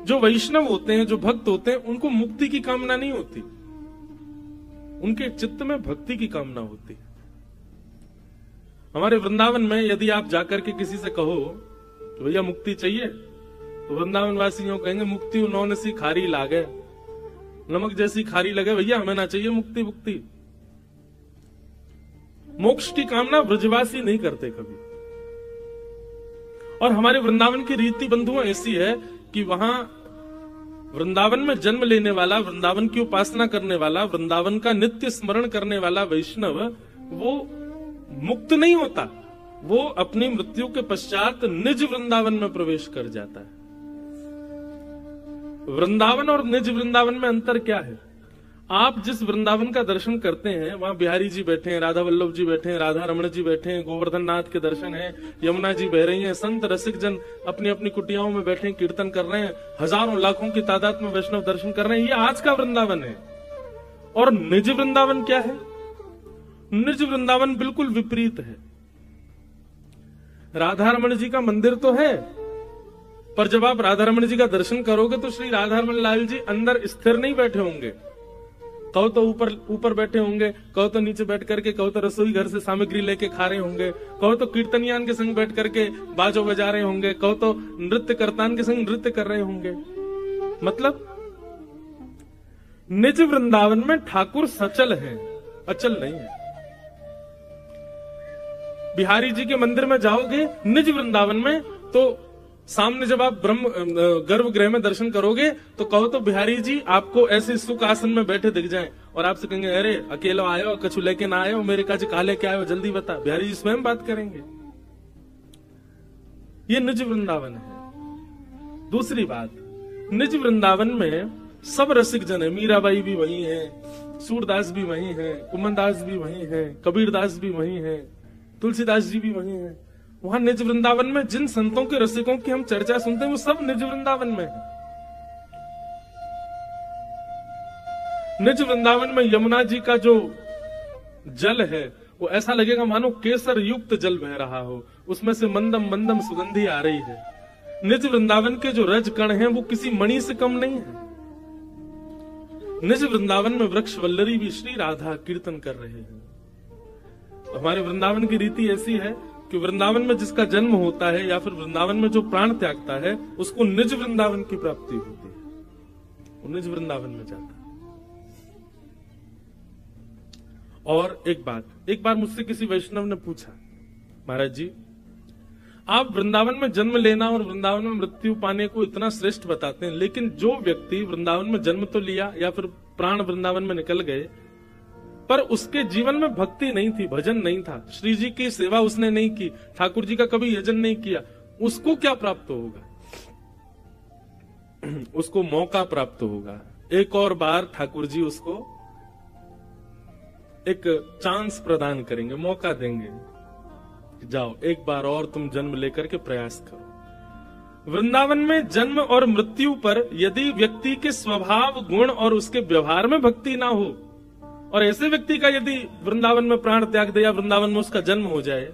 जो वैष्णव होते हैं, जो भक्त होते हैं, उनको मुक्ति की कामना नहीं होती, उनके चित्त में भक्ति की कामना होती है। हमारे वृंदावन में यदि आप जाकर के किसी से कहो कि भैया मुक्ति चाहिए, तो वृंदावन वासियों कहेंगे मुक्ति उन्होंने सी खारी लागे, नमक जैसी खारी लगे, भैया हमें ना चाहिए मुक्ति। मुक्ति मोक्ष की कामना ब्रजवासी नहीं करते कभी। और हमारे वृंदावन की रीति बंधुओं ऐसी है कि वहां वृंदावन में जन्म लेने वाला, वृंदावन की उपासना करने वाला, वृंदावन का नित्य स्मरण करने वाला वैष्णव वो मुक्त नहीं होता, वो अपनी मृत्यु के पश्चात निज वृंदावन में प्रवेश कर जाता है। वृंदावन और निज वृंदावन में अंतर क्या है? आप जिस वृंदावन का दर्शन करते हैं वहां बिहारी जी बैठे हैं, राधा वल्लभ जी बैठे हैं, राधा रमण जी बैठे हैं, गोवर्धन नाथ के दर्शन है, यमुना जी बह रही हैं, संत रसिक जन अपनी अपनी कुटियाओं में बैठे कीर्तन कर रहे हैं, हजारों लाखों की तादाद में वैष्णव दर्शन कर रहे हैं, ये आज का वृंदावन है। और निज वृंदावन क्या है? निज वृंदावन बिल्कुल विपरीत है। राधा रमण जी का मंदिर तो है, पर जब आप राधा रमण जी का दर्शन करोगे तो श्री राधा रमण लाल जी अंदर स्थिर नहीं बैठे होंगे, कहो तो ऊपर बैठे होंगे, कहो तो नीचे बैठ करके, कहो तो रसोई घर से सामग्री लेके खा रहे होंगे, कहो तो कीर्तनियान के संग बैठ करके बाजो बजा रहे होंगे, कहो तो नृत्य करतान के संग नृत्य कर रहे होंगे। मतलब निज वृंदावन में ठाकुर सचल है, अचल नहीं है। बिहारी जी के मंदिर में जाओगे निज वृंदावन में, तो सामने जब आप ब्रह्म गर्भगृह में दर्शन करोगे तो कहो तो बिहारी जी आपको ऐसे सुख आसन में बैठे दिख जाएं और आपसे कहेंगे अरे अकेला आए हो, कछु लेके ना आए हो, मेरे का जी कहा लेके आए हो, जल्दी बता। बिहारी जी स्वयं बात करेंगे। ये निज वृंदावन है। दूसरी बात, निज वृंदावन में सब रसिक जन है, मीराबाई भी वही है, सूरदास भी वही है, कुमनदास भी वही है, कबीरदास भी वही है, तुलसीदास जी भी वही है। वहां निज वृंदावन में जिन संतों के रसिकों की हम चर्चा सुनते हैं वो सब निज वृंदावन में है। निज वृंदावन में यमुना जी का जो जल है वो ऐसा लगेगा मानो केसर युक्त जल बह रहा हो, उसमें से मंदम मंदम सुगंधी आ रही है। निज वृंदावन के जो रज कण हैं वो किसी मणि से कम नहीं है। निज वृंदावन में वृक्ष वल्लरी भी श्री राधा कीर्तन कर रहे हैं। हमारे वृंदावन की रीति ऐसी है कि वृंदावन में जिसका जन्म होता है या फिर वृंदावन में जो प्राण त्यागता है उसको निज वृंदावन की प्राप्ति होती है, वो निज वृंदावन में जाता है। और एक बार मुझसे किसी वैष्णव ने पूछा, महाराज जी आप वृंदावन में जन्म लेना और वृंदावन में मृत्यु पाने को इतना श्रेष्ठ बताते हैं, लेकिन जो व्यक्ति वृंदावन में जन्म तो लिया या फिर प्राण वृंदावन में निकल गए पर उसके जीवन में भक्ति नहीं थी, भजन नहीं था, श्री जी की सेवा उसने नहीं की, ठाकुर जी का कभी यजन नहीं किया, उसको क्या प्राप्त होगा? उसको मौका प्राप्त होगा। एक और बार ठाकुर जी उसको एक चांस प्रदान करेंगे, मौका देंगे, जाओ एक बार और तुम जन्म लेकर के प्रयास करो। वृंदावन में जन्म और मृत्यु पर यदि व्यक्ति के स्वभाव, गुण और उसके व्यवहार में भक्ति ना हो और ऐसे व्यक्ति का यदि वृंदावन में प्राण त्याग दे या वृंदावन में उसका जन्म हो जाए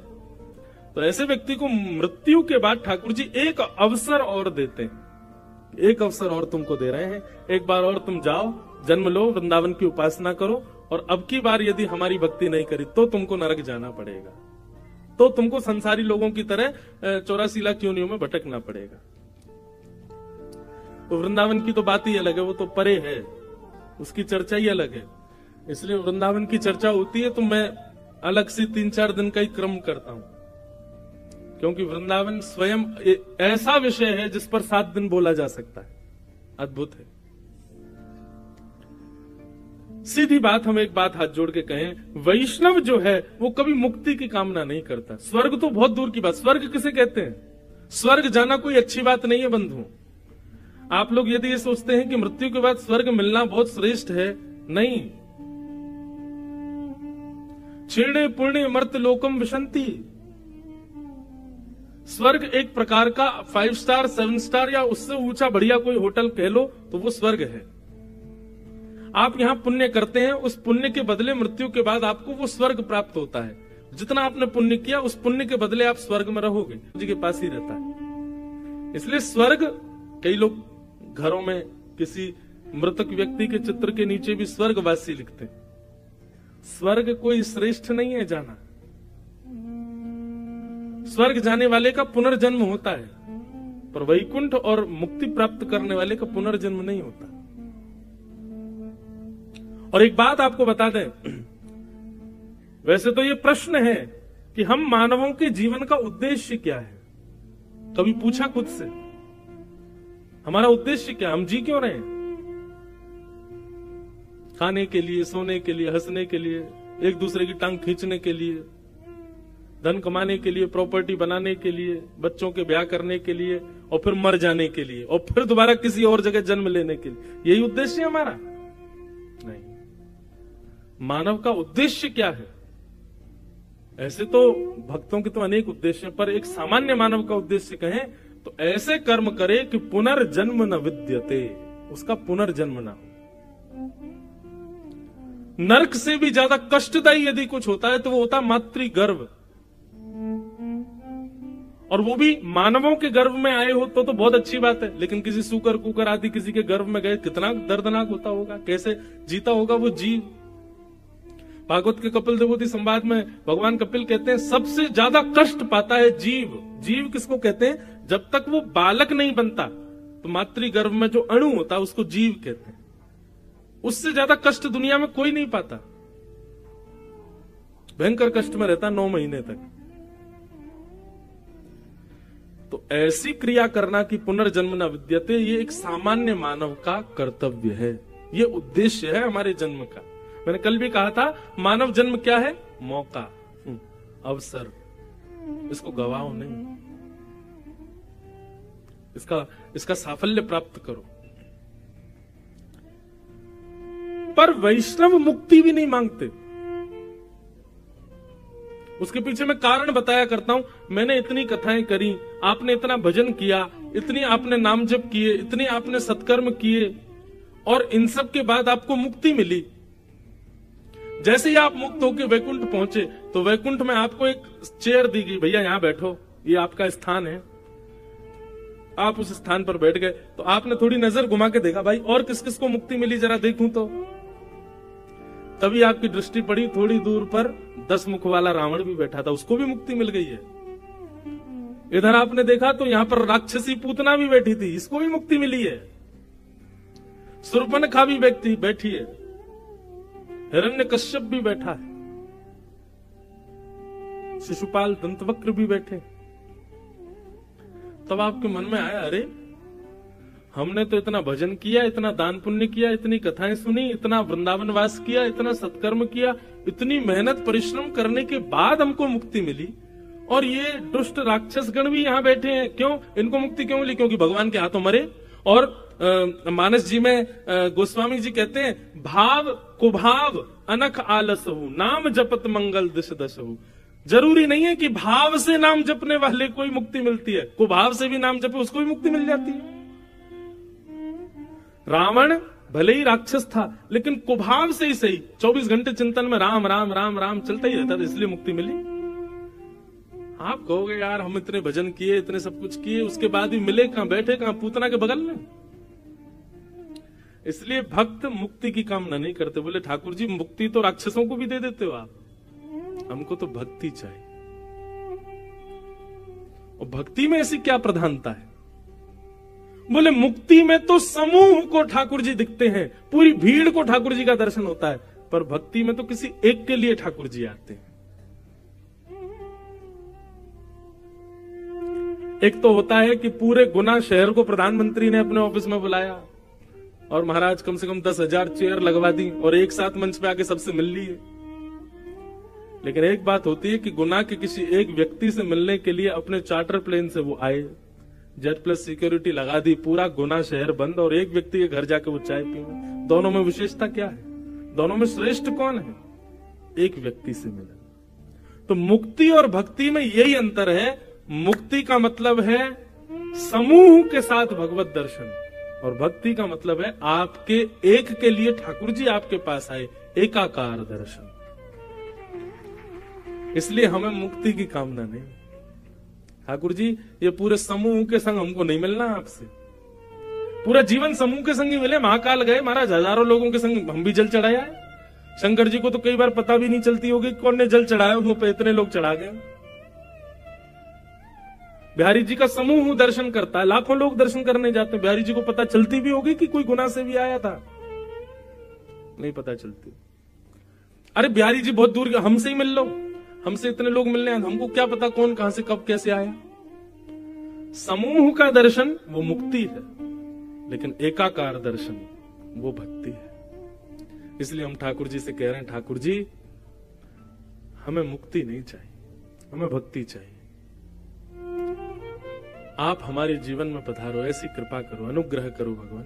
तो ऐसे व्यक्ति को मृत्यु के बाद ठाकुर जी एक अवसर और देते हैं। एक अवसर और तुमको दे रहे हैं, एक बार और तुम जाओ, जन्म लो, वृंदावन की उपासना करो, और अब की बार यदि हमारी भक्ति नहीं करी तो तुमको नरक जाना पड़ेगा, तो तुमको संसारी लोगों की तरह 84 लाख योनियों में भटकना पड़ेगा। तो वृंदावन की तो बात ही अलग है, वो तो परे है, उसकी चर्चा ही अलग है। इसलिए वृंदावन की चर्चा होती है तो मैं अलग से 3-4 दिन का ही क्रम करता हूं, क्योंकि वृंदावन स्वयं ऐसा विषय है जिस पर 7 दिन बोला जा सकता है, अद्भुत है। सीधी बात, हम एक बात हाथ जोड़ के कहें, वैष्णव जो है वो कभी मुक्ति की कामना नहीं करता। स्वर्ग तो बहुत दूर की बात, स्वर्ग किसे कहते हैं? स्वर्ग जाना कोई अच्छी बात नहीं है बंधु। आप लोग यदि ये सोचते हैं कि मृत्यु के बाद स्वर्ग मिलना बहुत श्रेष्ठ है, नहीं। क्षीणे पुण्य मर्त लोकम विशंति। स्वर्ग एक प्रकार का 5 स्टार 7 स्टार या उससे ऊंचा बढ़िया कोई होटल कह लो तो वो स्वर्ग है। आप यहां पुण्य करते हैं, उस पुण्य के बदले मृत्यु के बाद आपको वो स्वर्ग प्राप्त होता है। जितना आपने पुण्य किया उस पुण्य के बदले आप स्वर्ग में रहोगे, जी के पास ही रहता है। इसलिए स्वर्ग, कई लोग घरों में किसी मृतक व्यक्ति के चित्र के नीचे भी स्वर्गवासी लिखते हैं। स्वर्ग कोई श्रेष्ठ नहीं है जाना, स्वर्ग जाने वाले का पुनर्जन्म होता है, पर वैकुंठ और मुक्ति प्राप्त करने वाले का पुनर्जन्म नहीं होता। और एक बात आपको बता दें, वैसे तो ये प्रश्न है कि हम मानवों के जीवन का उद्देश्य क्या है। कभी पूछा खुद से, हमारा उद्देश्य क्या, हम जी क्यों रहे हैं? खाने के लिए, सोने के लिए, हंसने के लिए, एक दूसरे की टांग खींचने के लिए, धन कमाने के लिए, प्रॉपर्टी बनाने के लिए, बच्चों के ब्याह करने के लिए, और फिर मर जाने के लिए, और फिर दोबारा किसी और जगह जन्म लेने के लिए? यही उद्देश्य है हमारा? नहीं। मानव का उद्देश्य क्या है? ऐसे तो भक्तों के तो अनेक उद्देश्य हैं, पर एक सामान्य मानव का उद्देश्य कहें तो ऐसे कर्म करे कि पुनर्जन्म न विद्यते, उसका पुनर्जन्म ना हो। नरक से भी ज्यादा कष्टदायी यदि कुछ होता है तो वो होता मातृगर्भ, और वो भी मानवों के गर्भ में आए हो तो बहुत अच्छी बात है, लेकिन किसी सूकर कुकर आदि किसी के गर्भ में गए, कितना दर्दनाक होता होगा, कैसे जीता होगा वो जीव। भागवत के कपिल देवोती संवाद में भगवान कपिल कहते हैं सबसे ज्यादा कष्ट पाता है जीव। जीव किसको कहते हैं? जब तक वो बालक नहीं बनता तो मातृगर्भ में जो अणु होता है उसको जीव कहते हैं। उससे ज्यादा कष्ट दुनिया में कोई नहीं पाता, भयंकर कष्ट में रहता 9 महीने तक। तो ऐसी क्रिया करना कि पुनर्जन्म न विद्यते, ये एक सामान्य मानव का कर्तव्य है, ये उद्देश्य है हमारे जन्म का। मैंने कल भी कहा था, मानव जन्म क्या है? मौका, अवसर, इसको गवाओ नहीं, इसका साफल्य प्राप्त करो। पर वैष्णव मुक्ति भी नहीं मांगते। उसके पीछे मैं कारण बताया करता हूं। मैंने इतनी कथाएं करी, आपने इतना भजन किया, इतनी आपने नाम जप किए, इतने आपने सत्कर्म किए, और इन सब के बाद आपको मुक्ति मिली। जैसे ही आप मुक्त होकर वैकुंठ पहुंचे तो वैकुंठ में आपको एक चेयर दी गई, भैया यहां बैठो, ये आपका स्थान है। आप उस स्थान पर बैठ गए तो आपने थोड़ी नजर घुमा के देखा, भाई और किस किस को मुक्ति मिली जरा देखूं तो। तभी आपकी दृष्टि पड़ी, थोड़ी दूर पर 10 मुख वाला रावण भी बैठा था, उसको भी मुक्ति मिल गई है। इधर आपने देखा तो यहां पर राक्षसी पूतना भी बैठी थी, इसको भी मुक्ति मिली है। शूर्पणखा भी व्यक्ति बैठी है, हिरण्यकश्यप भी बैठा है, शिशुपाल दंतवक्र भी बैठे। तब आपके मन में आया, अरे हमने तो इतना भजन किया, इतना दान पुण्य किया, इतनी कथाएं सुनी, इतना वृंदावन वास किया, इतना सत्कर्म किया, इतनी मेहनत परिश्रम करने के बाद हमको मुक्ति मिली, और ये दुष्ट राक्षस गण भी यहाँ बैठे हैं, क्यों? इनको मुक्ति क्यों मिली? क्योंकि भगवान के हाथों मरे। और मानस जी में गोस्वामी जी कहते हैं, भाव कुभाव अनख आलस हो, नाम जपत मंगल दिश दश हो। जरूरी नहीं है कि भाव से नाम जपने वाले को ही मुक्ति मिलती है, कुभाव से भी नाम जपे उसको भी मुक्ति मिल जाती है। रावण भले ही राक्षस था, लेकिन कुभाव से ही सही 24 घंटे चिंतन में राम राम राम राम चलता ही रहता था, इसलिए मुक्ति मिली। आप कहोगे यार हम इतने भजन किए, इतने सब कुछ किए, उसके बाद भी मिले कहां? बैठे कहां? पूतना के बगल में। इसलिए भक्त मुक्ति की कामना नहीं करते। बोले ठाकुर जी मुक्ति तो राक्षसों को भी दे देते हो आप, हमको तो भक्ति चाहिए। और भक्ति में ऐसी क्या प्रधानता है? बोले मुक्ति में तो समूह को ठाकुर जी दिखते हैं, पूरी भीड़ को ठाकुर जी का दर्शन होता है, पर भक्ति में तो किसी एक के लिए ठाकुर जी आते हैं। एक तो होता है कि पूरे गुना शहर को प्रधानमंत्री ने अपने ऑफिस में बुलाया और महाराज कम से कम 10,000 चेयर लगवा दी और एक साथ मंच पे आके सबसे मिल लिए। लेकिन एक बात होती है कि गुना के किसी एक व्यक्ति से मिलने के लिए अपने चार्टर प्लेन से वो आए, जेट प्लस सिक्योरिटी लगा दी, पूरा गुना शहर बंद, और एक व्यक्ति के घर जाके वो चाय पीने। दोनों में विशेषता क्या है? दोनों में श्रेष्ठ कौन है? एक व्यक्ति से मिला। तो मुक्ति और भक्ति में यही अंतर है। मुक्ति का मतलब है समूह के साथ भगवत दर्शन, और भक्ति का मतलब है आपके एक के लिए ठाकुर जी आपके पास आए, एकाकार दर्शन। इसलिए हमें मुक्ति की कामना नहीं। ठाकुर जी ये पूरे समूह के संग हमको नहीं मिलना आपसे, पूरा जीवन समूह के संग ही मिले। महाकाल गए महाराज, हजारों लोगों के संग हम भी जल चढ़ाया है। शंकर जी को तो कई बार पता भी नहीं चलती होगी कौन ने जल चढ़ाया, मुंह पे इतने लोग चढ़ा गए। बिहारी जी का समूह दर्शन करता है, लाखों लोग दर्शन करने जाते हैं। बिहारी जी को पता चलती भी होगी कि कोई गुना से भी आया था? नहीं पता चलती। अरे बिहारी जी बहुत दूर, हमसे ही मिल लो, हमसे इतने लोग मिलने आए, हमको क्या पता कौन कहां से कब कैसे आया। समूह का दर्शन वो मुक्ति है, लेकिन एकाकार दर्शन वो भक्ति है। इसलिए हम ठाकुर जी से कह रहे हैं, ठाकुर जी हमें मुक्ति नहीं चाहिए, हमें भक्ति चाहिए। आप हमारे जीवन में पधारो, ऐसी कृपा करो, अनुग्रह करो भगवान।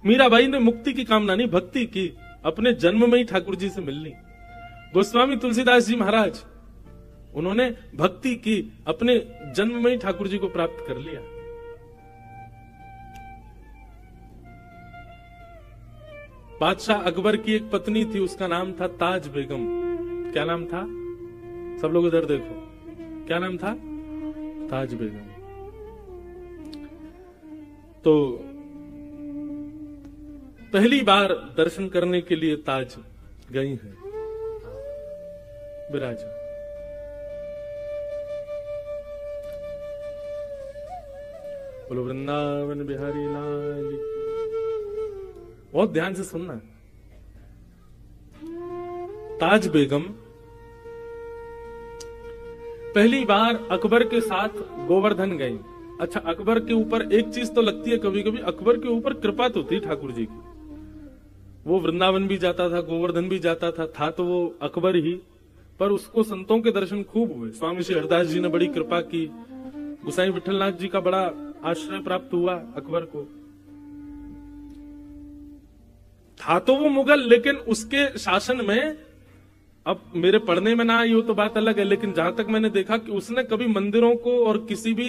मीराबाई ने मुक्ति की कामना नहीं, भक्ति की, अपने जन्म में ही ठाकुर जी से मिलनी। गोस्वामी तुलसीदास जी महाराज, उन्होंने भक्ति की, अपने जन्म में ही ठाकुर जी को प्राप्त कर लिया। बादशाह अकबर की एक पत्नी थी, उसका नाम था ताज बेगम। क्या नाम था? सब लोग इधर देखो, क्या नाम था? ताज बेगम। तो पहली बार दर्शन करने के लिए ताज गई हैं, विराजा। बोलो वृंदावन बिहारी लाल। बहुत ध्यान से सुनना। ताज बेगम पहली बार अकबर के साथ गोवर्धन गई। अच्छा, अकबर के ऊपर एक चीज तो लगती है कभी कभी, अकबर के ऊपर कृपा तो थी ठाकुर जी की। वो वृंदावन भी जाता था, गोवर्धन भी जाता था तो वो अकबर ही, पर उसको संतों के दर्शन खूब हुए। स्वामी श्री हरदास जी ने बड़ी कृपा की, गोसाई विठलनाथ जी का बड़ा आश्रय प्राप्त हुआ अकबर को। था तो वो मुगल, लेकिन उसके शासन में, अब मेरे पढ़ने में ना आई हो तो बात अलग है, लेकिन जहां तक मैंने देखा कि उसने कभी मंदिरों को और किसी भी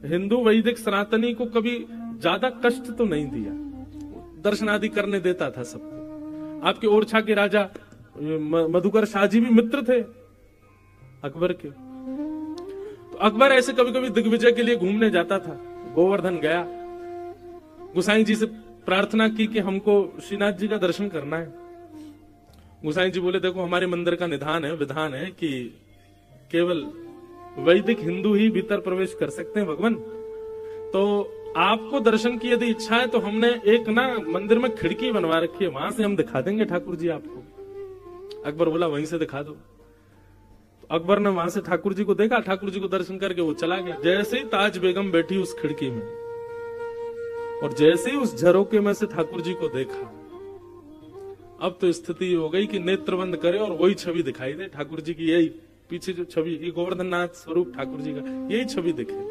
हिंदू वैदिक सनातनी को कभी ज्यादा कष्ट तो नहीं दिया। दर्शन आदि करने देता था सबको। आपके ओरछा के राजा मधुकर शाह जी भी मित्र थे अकबर के। तो अकबर ऐसे कभी कभी दिग्विजय के लिए घूमने जाता था। गोवर्धन गया, गोसाई जी से प्रार्थना की कि हमको श्रीनाथ जी का दर्शन करना है। गोसाई जी बोले, देखो हमारे मंदिर का निधान है, विधान है कि केवल वैदिक हिंदू ही भीतर प्रवेश कर सकते हैं भगवान। तो आपको दर्शन की यदि इच्छा है तो हमने एक ना मंदिर में खिड़की बनवा रखी है, वहां से हम दिखा देंगे ठाकुर जी आपको। अकबर बोला, वहीं से दिखा दो। तो अकबर ने वहां से ठाकुर जी को देखा, ठाकुर जी को दर्शन करके वो चला गया। जैसे ही ताज बेगम बैठी उस खिड़की में, और जैसे ही उस झरोके में से ठाकुर जी को देखा, अब तो स्थिति हो गई कि नेत्र बंद करे और वही छवि दिखाई दे ठाकुर जी की। यही पीछे जो छवि, ये गोवर्धन नाथ स्वरूप ठाकुर जी का, यही छवि दिखे।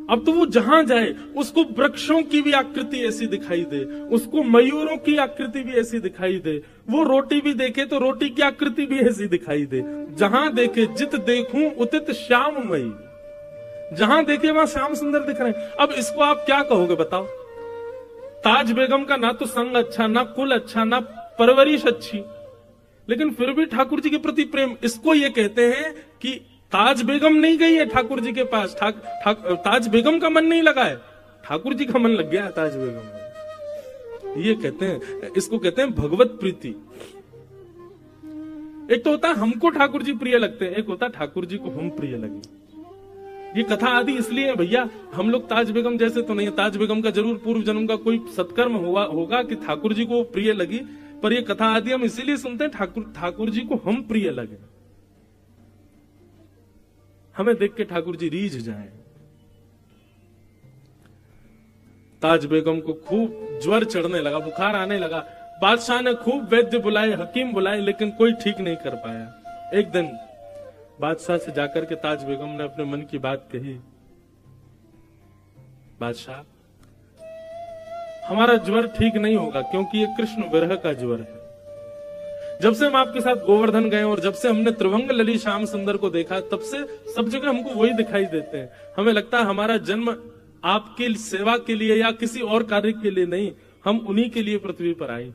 अब तो वो जहां जाए उसको वृक्षों की भी आकृति ऐसी दिखाई दे, उसको मयूरों की आकृति भी ऐसी दिखाई दे, वो रोटी भी देखे तो रोटी की आकृति भी ऐसी दिखाई दे। जहां देखे जित देखूं उतित श्याममयी, जहां देखे वहां श्याम सुंदर दिख रहे हैं। अब इसको आप क्या कहोगे बताओ? ताज बेगम का ना तो संग अच्छा, ना कुल अच्छा, ना परवरिश अच्छी, लेकिन फिर भी ठाकुर जी के प्रति प्रेम। इसको ये कहते हैं कि ताज बेगम नहीं गई है ठाकुर जी के पास, ताज बेगम का मन नहीं लगा है, ठाकुर जी का मन लग गया है ताज बेगम में। ये कहते हैं, इसको कहते हैं भगवत प्रीति। एक तो होता है हमको ठाकुर जी प्रिय लगते हैं, एक होता है ठाकुर जी को हम प्रिय लगे। ये कथा आदि इसलिए भैया, हम लोग ताज बेगम जैसे तो नहीं है। ताज बेगम का जरूर पूर्व जन्म का कोई सत्कर्म होगा कि ठाकुर जी को प्रिय लगी, पर ये कथा आदि हम इसीलिए सुनते हैं ठाकुर जी को हम प्रिय लगे, हमें देख के ठाकुर जी रीझ जाए। ताज बेगम को खूब ज्वर चढ़ने लगा, बुखार आने लगा। बादशाह ने खूब वैद्य बुलाए, हकीम बुलाए, लेकिन कोई ठीक नहीं कर पाया। एक दिन बादशाह से जाकर के ताज बेगम ने अपने मन की बात कही, बादशाह हमारा ज्वर ठीक नहीं होगा, क्योंकि ये कृष्ण विरह का ज्वर है। जब से हम आपके साथ गोवर्धन गए और जब से हमने त्रिभंग लली श्याम सुंदर को देखा, तब से सब जगह हमको वही दिखाई देते हैं। हमें लगता है हमारा जन्म आपकी सेवा के लिए या किसी और कार्य के लिए नहीं, हम उन्हीं के लिए पृथ्वी पर आए हैं।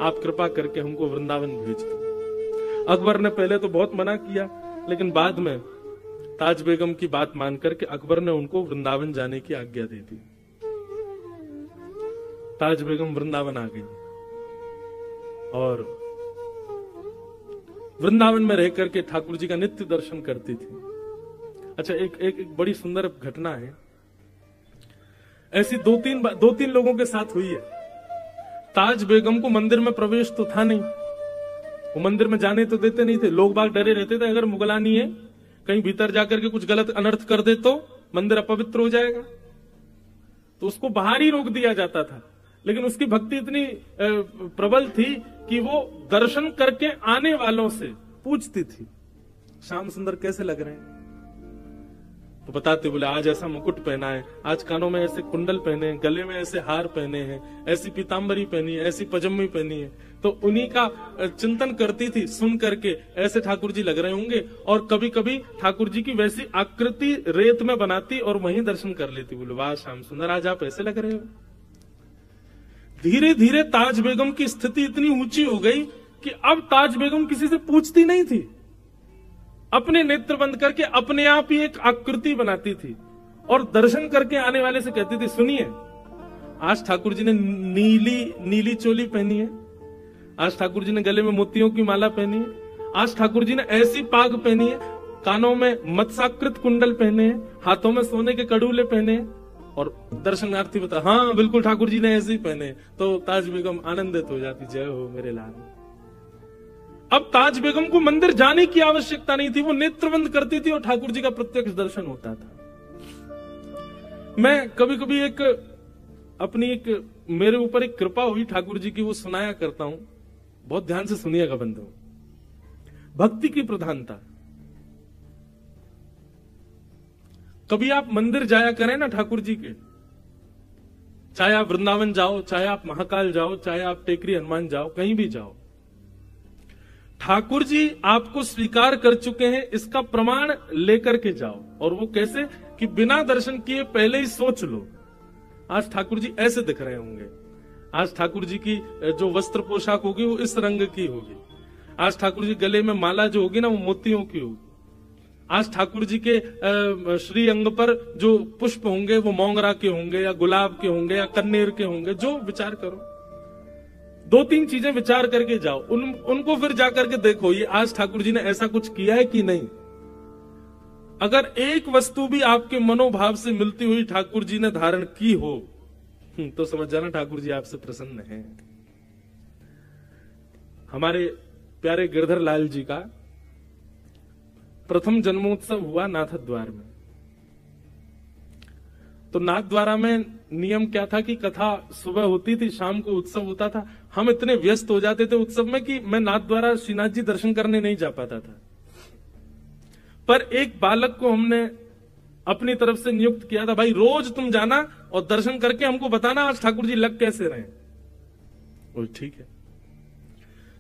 आप कृपा करके हमको वृंदावन भेज दो। अकबर ने पहले तो बहुत मना किया, लेकिन बाद में ताज बेगम की बात मान करके अकबर ने उनको वृंदावन जाने की आज्ञा दे दी। ताज बेगम वृंदावन आ गई और वृंदावन में रह करके ठाकुर जी का नित्य दर्शन करती थी। अच्छा, एक बड़ी सुंदर घटना है, ऐसी दो तीन लोगों के साथ हुई है। ताज बेगम को मंदिर में प्रवेश तो था नहीं, वो मंदिर में जाने तो देते नहीं थे, लोग बाग डरे रहते थे अगर मुगलानी है कहीं भीतर जाकर के कुछ गलत अनर्थ कर दे तो मंदिर अपवित्र हो जाएगा, तो उसको बाहर ही रोक दिया जाता था। लेकिन उसकी भक्ति इतनी प्रबल थी कि वो दर्शन करके आने वालों से पूछती थी, श्याम सुंदर कैसे लग रहे हैं, तो बताते, बोले आज ऐसा मुकुट पहना है, आज कानों में ऐसे कुंडल पहने हैं, गले में ऐसे हार पहने हैं, ऐसी पीतांबरी पहनी है, ऐसी पजम्मी पहनी है। तो उन्हीं का चिंतन करती थी, सुन करके ऐसे ठाकुर जी लग रहे होंगे। और कभी कभी ठाकुर जी की वैसी आकृति रेत में बनाती और वहीं दर्शन कर लेती। बोले वाह श्याम सुंदर, आज आप ऐसे लग रहे हो। धीरे धीरे ताज बेगम की स्थिति इतनी ऊंची हो गई कि अब ताज बेगम किसी से पूछती नहीं थी, अपने नेत्र बंद करके अपने आप ही एक आकृति बनाती थी और दर्शन करके आने वाले से कहती थी, सुनिए आज ठाकुर जी ने नीली चोली पहनी है, आज ठाकुर जी ने गले में मोतियों की माला पहनी है, आज ठाकुर जी ने ऐसी पाग पहनी है, कानों में मत्स्याकृत कुंडल पहने हैं, हाथों में सोने के कड़ूले पहने हैं। और दर्शनार्थी बता, हाँ बिल्कुल ठाकुर जी ने ऐसे ही पहने। तो ताज बेगम आनंदित हो जाती, जय हो मेरे लाल। अब ताज बेगम को मंदिर जाने की आवश्यकता नहीं थी, वो नेत्र बंद करती थी और ठाकुर जी का प्रत्यक्ष दर्शन होता था। मैं कभी कभी एक मेरे ऊपर एक कृपा हुई ठाकुर जी की, वो सुनाया करता हूं, बहुत ध्यान से सुनिएगा बंधु। भक्ति की प्रधानता। कभी आप मंदिर जाया करें ना ठाकुर जी के, चाहे आप वृंदावन जाओ, चाहे आप महाकाल जाओ, चाहे आप टेकरी हनुमान जाओ, कहीं भी जाओ, ठाकुर जी आपको स्वीकार कर चुके हैं, इसका प्रमाण लेकर के जाओ। और वो कैसे कि बिना दर्शन किए पहले ही सोच लो, आज ठाकुर जी ऐसे दिख रहे होंगे, आज ठाकुर जी की जो वस्त्र पोशाक होगी वो इस रंग की होगी, आज ठाकुर जी गले में माला जो होगी ना वो मोतियों की होगी, आज ठाकुर जी के श्री अंग पर जो पुष्प होंगे वो मोंगरा के होंगे या गुलाब के होंगे या कन्नेर के होंगे, जो विचार करो, 2-3 चीजें विचार करके जाओ, उनको फिर जाकर के देखो ये आज ठाकुर जी ने ऐसा कुछ किया है कि नहीं। अगर एक वस्तु भी आपके मनोभाव से मिलती हुई ठाकुर जी ने धारण की हो तो समझ जाना ठाकुर जी आपसे प्रसन्न हैं। हमारे प्यारे गिरधर लाल जी का प्रथम जन्मोत्सव हुआ नाथद्वार में। तो नाथद्वारा में नियम क्या था कि कथा सुबह होती थी, शाम को उत्सव होता था। हम इतने व्यस्त हो जाते थे उत्सव में कि मैं नाथद्वारा श्रीनाथ जी दर्शन करने नहीं जा पाता था। पर एक बालक को हमने अपनी तरफ से नियुक्त किया था, भाई रोज तुम जाना और दर्शन करके हमको बताना आज ठाकुर जी लग कैसे रहे। वो ठीक है।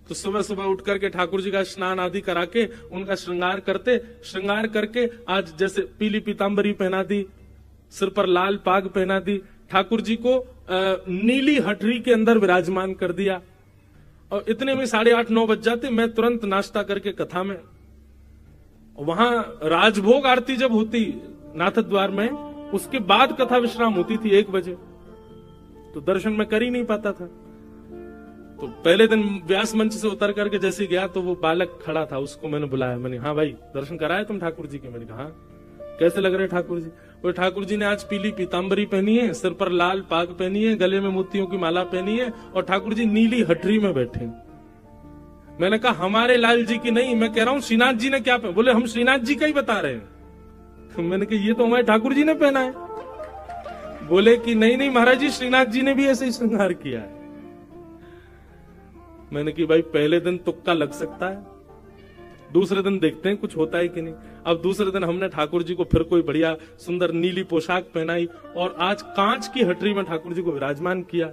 तो सुबह सुबह उठ करके ठाकुर जी का स्नान आदि करा के उनका श्रृंगार करके आज जैसे पीली पीतांबरी पहना दी, सिर पर लाल पाग पहना दी, ठाकुर जी को नीली हटरी के अंदर विराजमान कर दिया। और इतने में 8:30-9 बज जाते, मैं तुरंत नाश्ता करके कथा में, वहां राजभोग आरती जब होती नाथद्वार में, उसके बाद कथा विश्राम होती थी 1 बजे, तो दर्शन में कर ही नहीं पाता था। तो पहले दिन व्यास मंच से उतर करके जैसे गया तो वो बालक खड़ा था, उसको मैंने बुलाया, मैंने हाँ भाई दर्शन कराए तुम ठाकुर जी के? मैंने कहा हाँ। कैसे लग रहे ठाकुर जी? वो ठाकुर जी ने आज पीली पीतांबरी पहनी है, सिर पर लाल पाग पहनी है, गले में मोतियों की माला पहनी है और ठाकुर जी नीली हटरी में बैठे। मैंने कहा हमारे लाल जी की नहीं, मैं कह रहा हूं श्रीनाथ जी ने क्या पहना। बोले हम श्रीनाथ जी का ही बता रहे हैं। मैंने कहा ये तो हमारे ठाकुर जी ने पहना है। बोले कि नहीं महाराज जी, श्रीनाथ जी ने भी ऐसे ही श्रृंगार किया है। मैंने कि भाई पहले दिन तुक्का लग सकता है, दूसरे दिन देखते हैं कुछ होता है कि नहीं। अब दूसरे दिन हमने ठाकुर जी को फिर कोई बढ़िया सुंदर नीली पोशाक पहनाई और आज कांच की हटरी में ठाकुर जी को विराजमान किया,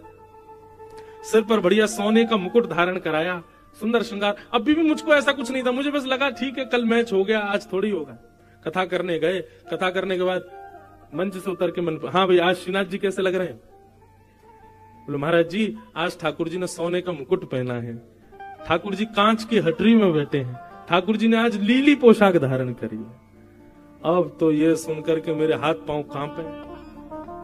सिर पर बढ़िया सोने का मुकुट धारण कराया, सुंदर श्रृंगार। अभी भी मुझको ऐसा कुछ नहीं था, मुझे बस लगा ठीक है कल मैच हो गया, आज थोड़ी होगा। कथा करने गए, कथा करने के बाद मंच से उतर के मन, हाँ भाई आज श्रीनाथ जी कैसे लग रहे हैं? बोले महाराज जी आज ठाकुर जी ने सोने का मुकुट पहना है, ठाकुर जी कांच की हटरी में बैठे हैं, ठाकुर जी ने आज लीली पोशाक धारण करी है। अब तो ये सुनकर के मेरे हाथ पांव कांपे,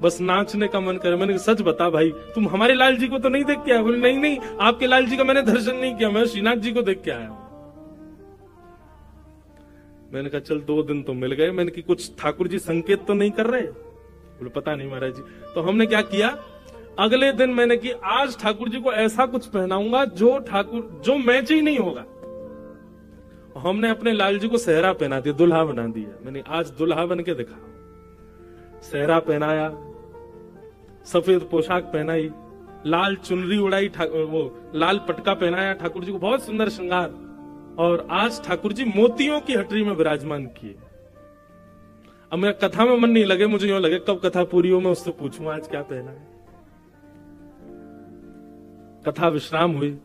बस नाचने का मन करे। मैंने कहा सच बता भाई, तुम हमारे लाल जी को तो नहीं देख के आया? बोले नहीं नहीं, आपके लाल जी का मैंने दर्शन नहीं किया, मैं श्रीनाथ जी को देख के आया हूं। मैंने कहा चल 2 दिन तो मिल गए। मैंने कि कुछ ठाकुर जी संकेत तो नहीं कर रहे? बोले पता नहीं महाराज जी। तो हमने क्या किया, अगले दिन मैंने कि आज ठाकुर जी को ऐसा कुछ पहनाऊंगा जो मैच ही नहीं होगा। हमने अपने लाल जी को सेहरा पहना दिया, दुल्हा बना दिया। मैंने आज दुल्हा बन के दिखा। सेहरा पहनाया, सफेद पोशाक पहनाई, लाल चुनरी उड़ाई, वो लाल पटका पहनाया ठाकुर जी को, बहुत सुंदर श्रृंगार। और आज ठाकुर जी मोतियों की हटरी में विराजमान किए। अब मेरा कथा में मन नहीं लगे, मुझे यूं लगे कब कथा पूरी हो मैं उससे पूछूं आज क्या पहना है। कथा विश्राम हुई,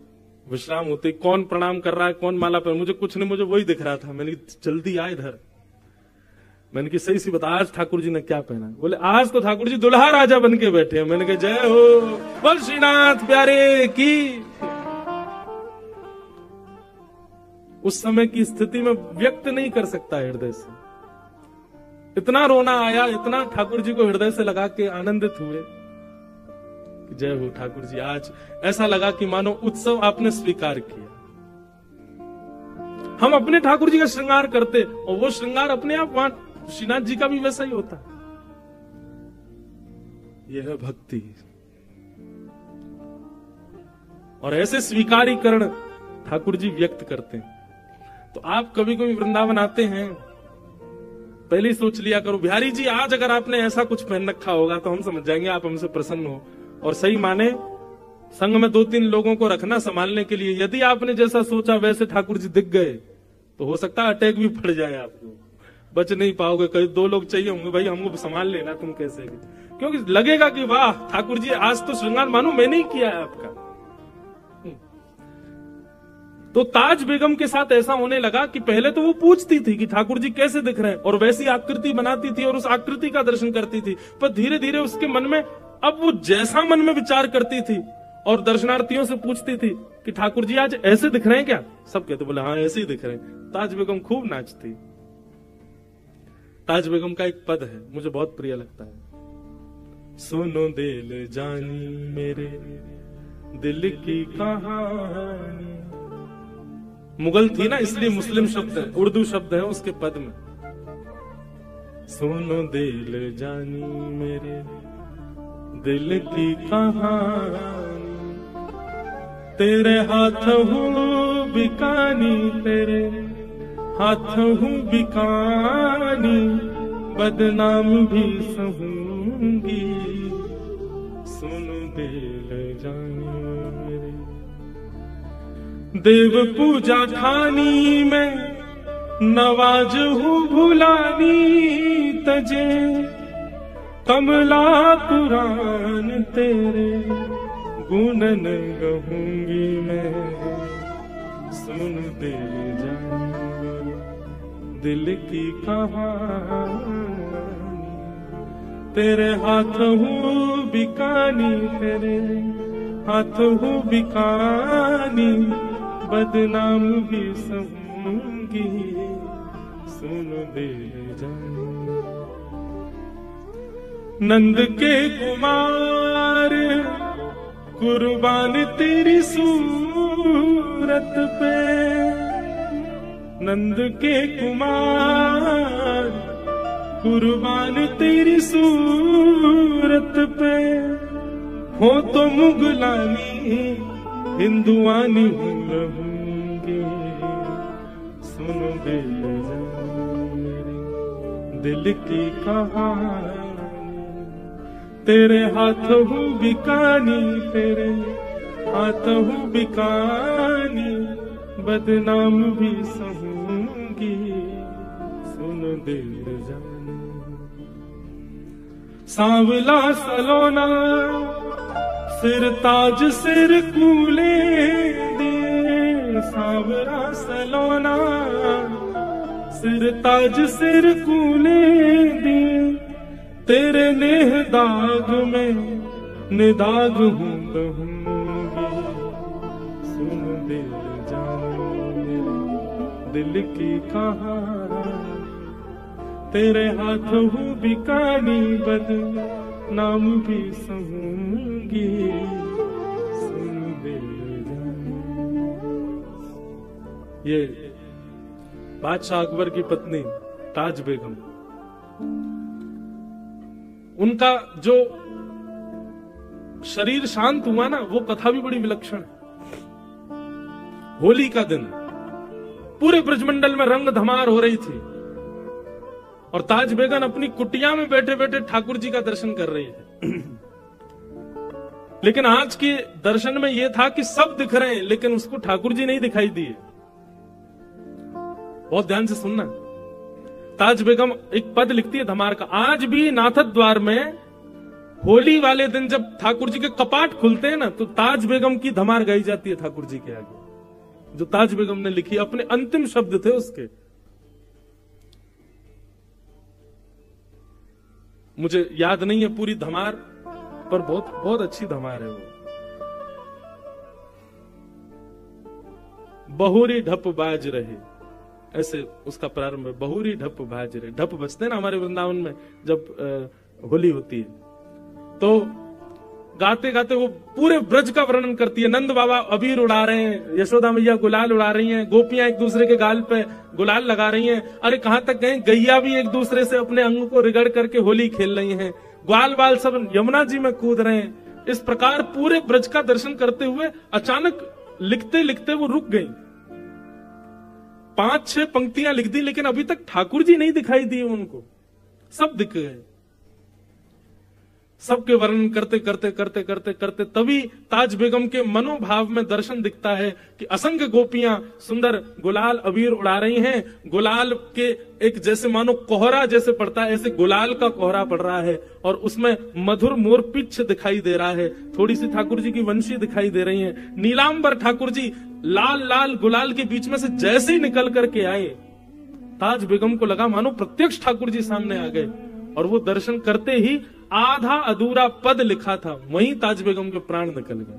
विश्राम होते कौन प्रणाम कर रहा है, कौन माला पहन, मुझे कुछ नहीं, मुझे वही दिख रहा था। मैंने जल्दी आए इधर, मैंने कि सही सी बता आज ठाकुर जी ने क्या पहना? बोले आज तो ठाकुर जी दुल्हा राजा बन के बैठे हैं। मैंने कहा जय हो, बोल श्रीनाथ प्यारे की। उस समय की स्थिति में व्यक्त नहीं कर सकता हृदय से, इतना रोना आया, इतना ठाकुर जी को हृदय से लगा के आनंदित हुए। जय हो ठाकुर जी, आज ऐसा लगा कि मानो उत्सव आपने स्वीकार किया। हम अपने ठाकुर जी का श्रृंगार करते और वो श्रृंगार अपने आप वहां श्रीनाथ जी का भी वैसा ही होता। यह है भक्ति। और ऐसे स्वीकारीकरण ठाकुर जी व्यक्त करते हैं। तो आप कभी कभी वृंदावन आते हैं, पहले ही सोच लिया करो बिहारी जी आज अगर आपने ऐसा कुछ पहन रखा होगा तो हम समझ जाएंगे आप हमसे प्रसन्न हो। और सही माने संघ में 2-3 लोगों को रखना संभालने के लिए, यदि आपने जैसा सोचा वैसे ठाकुर जी दिख गए तो हो सकता है अटैक भी पड़ जाए, आपको बच नहीं पाओगे। कई 2 लोग चाहिए होंगे, भाई हमको संभाल लेना तुम कैसे भी, क्योंकि लगेगा कि वाह ठाकुर जी आज तो श्रृंगार मानो मैंने ही किया है आपका। तो ताज बेगम के साथ ऐसा होने लगा कि पहले तो वो पूछती थी कि ठाकुर जी कैसे दिख रहे हैं और वैसी आकृति बनाती थी और उस आकृति का दर्शन करती थी। पर धीरे धीरे उसके मन में, अब वो जैसा मन में विचार करती थी और दर्शनार्थियों से पूछती थी कि ठाकुर जी आज ऐसे दिख रहे हैं क्या? सब कहते बोले हाँ ऐसे ही दिख रहे हैं। ताज बेगम खूब नाचती। ताज बेगम का एक पद है मुझे बहुत प्रिय लगता है, सुनो दिल जानी मेरे दिल की कहानी। मुगल थी ना इसलिए मुस्लिम शब्द है, उर्दू शब्द है उसके पद में। सुनो दिल जानी मेरे दिल की कहानी, तेरे हाथ हूँ बिकानी, तेरे हाथ हूँ बिकानी, बदनाम भी सहूंगी। सुनो दिल जानी मेरे देव पूजा ठानी में, नवाज हूँ भुलानी तजे, कमला कुरान तेरे गुणन गहूंगी मैं। सुन दे जानी दिल की कहानी, तेरे हाथ हूँ बिकानी, तेरे हाथ हूँ बिकानी, बदनाम भी सहूंगी। सुन दे जानी नंद के कुमार कुर्बान तेरी सूरत पे, नंद के कुमार कुर्बान तेरी सूरत पे, हो तो मुगलानी हिंदुआनी रहूंगी। सुन दे मेरे दिल की कहानी, तेरे हाथ हूँ बिकानी, तेरे हाथ हूँ बिकानी, बदनाम भी सहूंगी। सुन दे जानी सांवला सलोना, सिर ताज सिर कूले दे, सांवला सलोना सिर ताज सिर कूले दे, तेरे नेह दाग में निदाग हूँ कहूंगी। सुन दिल जानी दिल की कहानी, तेरे हाथों बिकानी बद नाम भी सहूंगी, सुन दे ये बादशाह अकबर की पत्नी ताज बेगम, उनका जो शरीर शांत हुआ ना, वो कथा भी बड़ी विलक्षण है। होली का दिन पूरे ब्रजमंडल में रंग धमार हो रही थी और ताज बेगम अपनी कुटिया में बैठे बैठे ठाकुर जी का दर्शन कर रही है। लेकिन आज के दर्शन में यह था कि सब दिख रहे हैं लेकिन उसको ठाकुर जी नहीं दिखाई दिए। बहुत ध्यान से सुनना। ताज बेगम एक पद लिखती है धमार का, आज भी नाथद द्वार में होली वाले दिन जब ठाकुर जी के कपाट खुलते हैं ना, तो ताज बेगम की धमार गाई जाती है ठाकुर जी के आगे, जो ताज बेगम ने लिखी, अपने अंतिम शब्द थे उसके। मुझे याद नहीं है पूरी धमार, पर बहुत बहुत अच्छी धमार है वो। बहुरी ढप बाज रहे, ऐसे उसका प्रारंभ है, बहुरी ढप बाज रहे। ढप बजते हैं ना हमारे वृंदावन में जब होली होती है, तो गाते गाते वो पूरे ब्रज का वर्णन करती है। नंद बाबा अबीर उड़ा रहे हैं, यशोदा मैया गुलाल उड़ा रही हैं, गोपियां एक दूसरे के गाल पे गुलाल लगा रही हैं। अरे कहां तक गए, गैया भी एक दूसरे से अपने अंग को रिगड़ करके होली खेल रही हैं। ग्वाल बाल सब यमुना जी में कूद रहे हैं। इस प्रकार पूरे ब्रज का दर्शन करते हुए अचानक लिखते लिखते वो रुक गई। 5-6 पंक्तियां लिख दी, लेकिन अभी तक ठाकुर जी नहीं दिखाई दिए उनको, सब दिख गए। सबके वर्णन करते करते करते करते करते तभी ताज बेगम के मनोभाव में दर्शन दिखता है कि असंख्य गोपियां सुंदर गुलाल अबीर उड़ा रही हैं। गुलाल के एक जैसे मानो कोहरा जैसे पड़ता है, ऐसे गुलाल का कोहरा पड़ रहा है और उसमें मधुर मोर पिच्छ दिखाई दे रहा है। थोड़ी सी ठाकुर जी की वंशी दिखाई दे रही है। नीलांबर ठाकुर जी लाल लाल गुलाल के बीच में से जैसे ही निकल करके आए, ताज बेगम को लगा मानो प्रत्यक्ष ठाकुर जी सामने आ गए। और वो दर्शन करते ही आधा अधूरा पद लिखा था, वहीं ताज बेगम के प्राण निकल गए।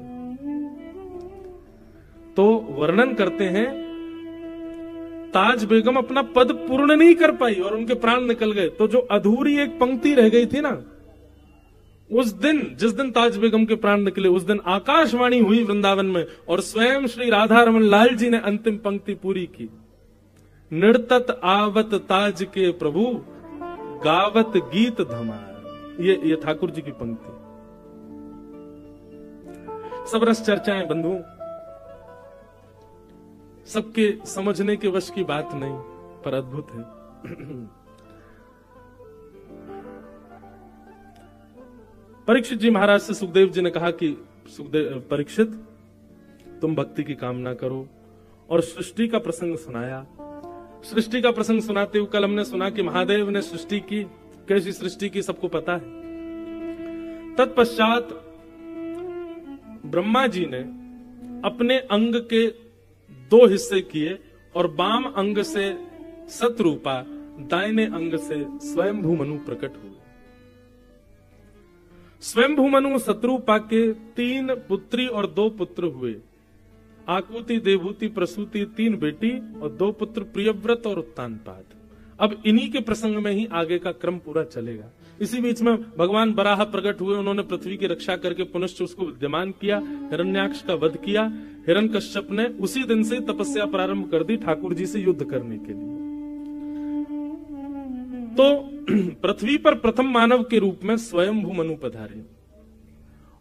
तो वर्णन करते हैं ताज बेगम अपना पद पूर्ण नहीं कर पाई और उनके प्राण निकल गए। तो जो अधूरी एक पंक्ति रह गई थी ना, उस दिन जिस दिन ताज बेगम के प्राण निकले, उस दिन आकाशवाणी हुई वृंदावन में और स्वयं श्री राधा रमन लाल जी ने अंतिम पंक्ति पूरी की। निर्तत आवत ताज के प्रभु, गावत गीत धमार। ये ठाकुर जी की पंक्ति। सब रस चर्चाएं बंधु, सबके समझने के वश की बात नहीं, पर अद्भुत है। परीक्षित जी महाराज से सुखदेव जी ने कहा कि परीक्षित, तुम भक्ति की कामना करो, और सृष्टि का प्रसंग सुनाया। सृष्टि का प्रसंग सुनाते हुए कल हमने सुना कि महादेव ने सृष्टि की, कैसी सृष्टि की सबको पता है। तत्पश्चात ब्रह्मा जी ने अपने अंग के 2 हिस्से किए और बाम अंग से सतरूपा, दाहिने अंग से स्वयंभू मनु प्रकट हुए। स्वयंभू मनु सतरूपा के 3 पुत्री और 2 पुत्र हुए। आकुति, देवहूति, प्रसूति 3 बेटी और 2 पुत्र प्रियव्रत और उत्तानपाद। अब इन्हीं के प्रसंग में ही आगे का क्रम पूरा चलेगा। इसी बीच में भगवान बराह प्रकट हुए, उन्होंने पृथ्वी की रक्षा करके पुनश्च उसको विद्यमान किया, हिरण्याक्ष का वध किया। हिरण्यकश्यप ने उसी दिन से तपस्या प्रारंभ कर दी ठाकुर जी से युद्ध करने के लिए। तो पृथ्वी पर प्रथम मानव के रूप में स्वयंभू मनु पधारे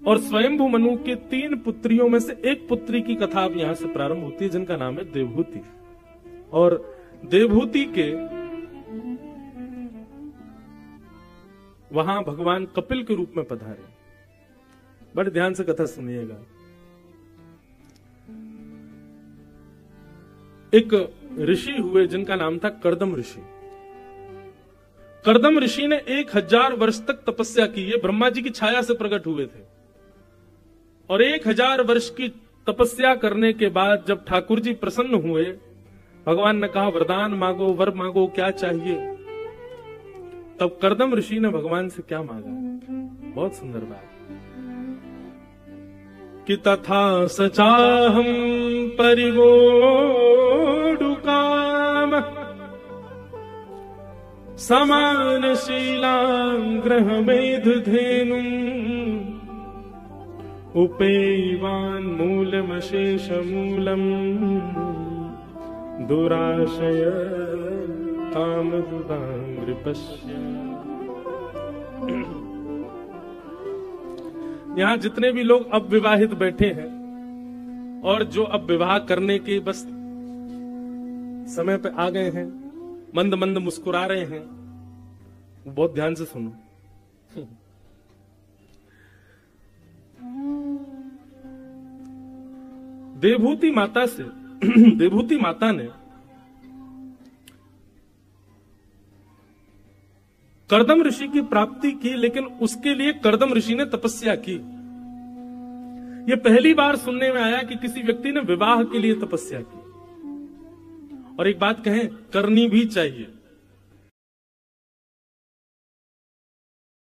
और स्वयंभू मनु के 3 पुत्रियों में से एक पुत्री की कथा अब यहां से प्रारंभ होती है, जिनका नाम है देवहूति। और देवहूति के वहां भगवान कपिल के रूप में पधारे। बड़े ध्यान से कथा सुनिएगा। एक ऋषि हुए जिनका नाम था कर्दम ऋषि। कर्दम ऋषि ने 1000 वर्ष तक तपस्या की। ये ब्रह्मा जी की छाया से प्रकट हुए थे और 1000 वर्ष की तपस्या करने के बाद जब ठाकुर जी प्रसन्न हुए, भगवान ने कहा वरदान मांगो, वर मांगो, क्या चाहिए। तब कर्दम ऋषि ने भगवान से क्या मांगा, बहुत सुंदर बात, कि तथा सचाहम परिवोडु काम समानशीलां ग्रहमेधधेनुं उपेयवान् मूलमशेषमूलम् दुराशय कामदुरांग्रिपश्य। यहाँ जितने भी लोग अब विवाहित बैठे हैं और जो अब विवाह करने के बस समय पे आ गए हैं, मंद मंद मुस्कुरा रहे हैं, बहुत ध्यान से सुनो। देवभूति माता ने कर्दम ऋषि की प्राप्ति की, लेकिन उसके लिए कर्दम ऋषि ने तपस्या की। यह पहली बार सुनने में आया कि किसी व्यक्ति ने विवाह के लिए तपस्या की। और एक बात कहें, करनी भी चाहिए।